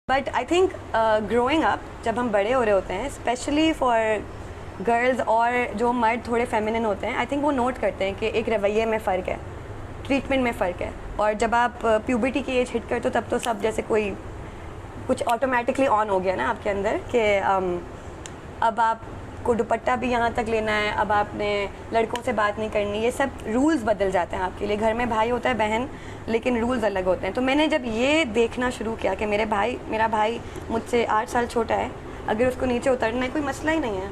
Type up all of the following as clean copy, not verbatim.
But I think growing up जब हम बड़े हो रहे होते हैं स्पेशली फॉर गर्ल्स और जो मर्द थोड़े फेमिनिन होते हैं आई थिंक वो नोट करते हैं कि एक रवैये में फ़र्क है, ट्रीटमेंट में फ़र्क है। और जब आप प्यूबर्टी की एज हिट करते हो तब तो सब जैसे कोई कुछ ऑटोमेटिकली ऑन हो गया ना आपके अंदर कि अब आपको दुपट्टा भी यहाँ तक लेना है, अब आपने लड़कों से बात नहीं करनी, ये सब रूल्स बदल जाते हैं आपके लिए। घर में भाई होता है, बहन, लेकिन रूल्स अलग होते हैं। तो मैंने जब ये देखना शुरू किया कि मेरा भाई मुझसे 8 साल छोटा है, अगर उसको नीचे उतरना है कोई मसला ही नहीं है,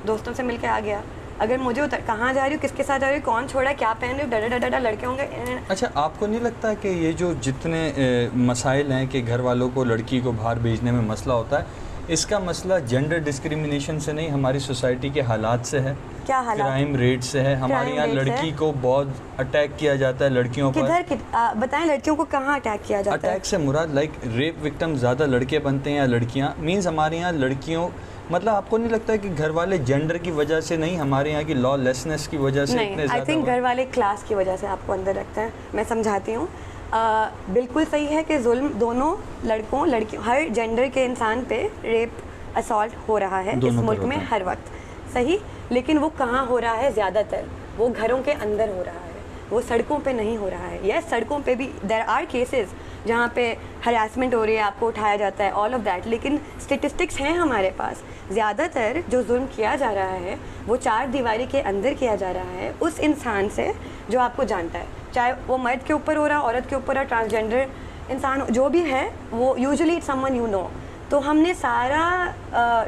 दोस्तों से मिलकर आ गया। अगर मुझे कहाँ जा रही हूँ, किसके साथ जा रही हूँ, कौन छोड़ा, क्या पहन रही हूँ, डर लड़के होंगे। अच्छा, आपको नहीं लगता कि ये जो जितने मसाइल हैं कि घर वालों को लड़की को बाहर भेजने में मसला होता है, इसका मसला जेंडर डिस्क्रिमिनेशन से नहीं, हमारी सोसाइटी के हालात से है? क्या हालात? क्राइम रेट से है। हमारे यहाँ लड़की को बहुत अटैक किया जाता है, लड़कियों पर। बताएं लड़कियों को कहाँ अटैक किया जाता है? अटैक से मुराद लाइक रेप विक्टिम ज़्यादा लड़के बनते हैं या लड़कियाँ? मीन्स हमारे यहाँ लड़कियों, मतलब आपको नहीं लगता है कि घर वाले जेंडर की वजह से नहीं, हमारे यहाँ की लॉलेसनेस की वजह से इतने ज़्यादा? आई थिंक घर वाले क्लास की वजह से आपको अंदर रखते हैं। मैं समझाती हूँ। बिल्कुल सही है कि जुल्म दोनों लड़कों लड़कियों हर जेंडर के इंसान पे रेप असॉल्ट हो रहा है इस मुल्क में हर वक्त, सही। लेकिन वो कहाँ हो रहा है? ज़्यादातर वो घरों के अंदर हो रहा है, वो सड़कों पे नहीं हो रहा है। यस, सड़कों पे भी देयर आर केसेस जहाँ पे हरासमेंट हो रही है, आपको उठाया जाता है, ऑल ऑफ दैट, लेकिन स्टेटिस्टिक्स हैं हमारे पास। ज़्यादातर जो जुल्म किया जा रहा है वो 4 दीवारी के अंदर किया जा रहा है उस इंसान से जो आपको जानता है, चाहे वो मर्द के ऊपर हो रहा, औरत के ऊपर हो, ट्रांसजेंडर इंसान जो भी है, वो usually it's someone you know. तो हमने सारा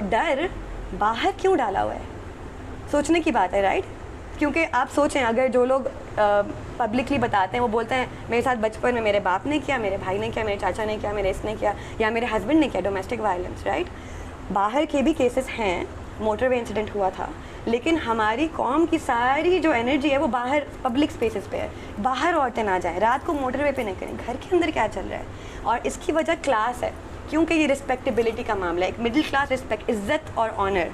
डर बाहर क्यों डाला हुआ है? सोचने की बात है, राइट? क्योंकि आप सोचें, अगर जो लोग पब्लिकली बताते हैं, वो बोलते हैं मेरे साथ बचपन में मेरे बाप ने किया, मेरे भाई ने किया, मेरे चाचा ने किया, मेरे इसने किया, या मेरे हस्बैंड ने किया, डोमेस्टिक वायलेंस, राइट? बाहर के भी केसेस हैं, मोटरवे इंसिडेंट हुआ था, लेकिन हमारी कौम की सारी जो एनर्जी है वो बाहर पब्लिक स्पेसेस पे है। बाहर औरतें ना जाएं, रात को मोटरवे पे नहीं करें, घर के अंदर क्या चल रहा है? और इसकी वजह क्लास है, क्योंकि ये रिस्पेक्टेबिलिटी का मामला है, एक मिडिल क्लास रिस्पेक्ट, इज्जत और ऑनर।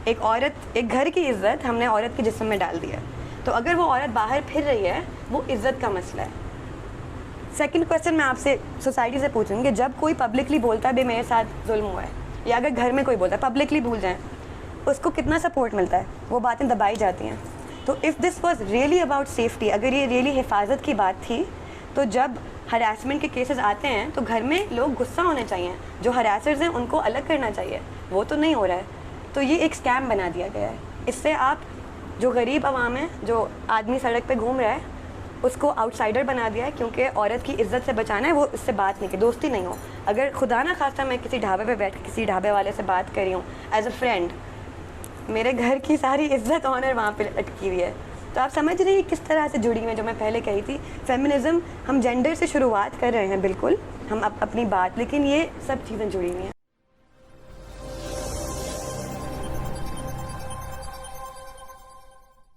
एक औरत, एक घर की इज्जत हमने औरत के जिस्म में डाल दी है, तो अगर वो औरत बाहर फिर रही है, वो इज्जत का मसला है। सेकंड क्वेश्चन मैं आपसे सोसाइटी से पूछूंगी, जब कोई पब्लिकली बोलता है बे मेरे साथ जुल्म हुआ है, या अगर घर में कोई बोलता है, पब्लिकली भूल जाएं, उसको कितना सपोर्ट मिलता है? वो बातें दबाई जाती हैं। तो if this was really about safety, अगर ये रियली हिफाजत की बात थी, तो जब हरासमेंट के केसेस आते हैं तो घर में लोग गुस्सा होने चाहिए, जो हरासर्स हैं उनको अलग करना चाहिए, वो तो नहीं हो रहा है। तो ये एक स्कैम बना दिया गया है। इससे आप जो गरीब आवाम है, जो आदमी सड़क पे घूम रहा है, उसको आउटसाइडर बना दिया है, क्योंकि औरत की इज्जत से बचाना है, वो इससे बात नहीं की, दोस्ती नहीं हो। अगर खुदा ना खास्ता मैं किसी ढाबे पे बैठ के किसी ढाबे वाले से बात कर रही हूँ एज अ फ्रेंड, मेरे घर की सारी इज्जत ऑनर वहाँ पे अटकी हुई है। तो आप समझ रही हैं किस तरह से जुड़ी हुई है। जो मैं पहले कही थी, फेमिनिज्म, हम जेंडर से शुरुआत कर रहे हैं बिल्कुल, हम अपनी बात, लेकिन ये सब चीज़ें जुड़ी हुई हैं।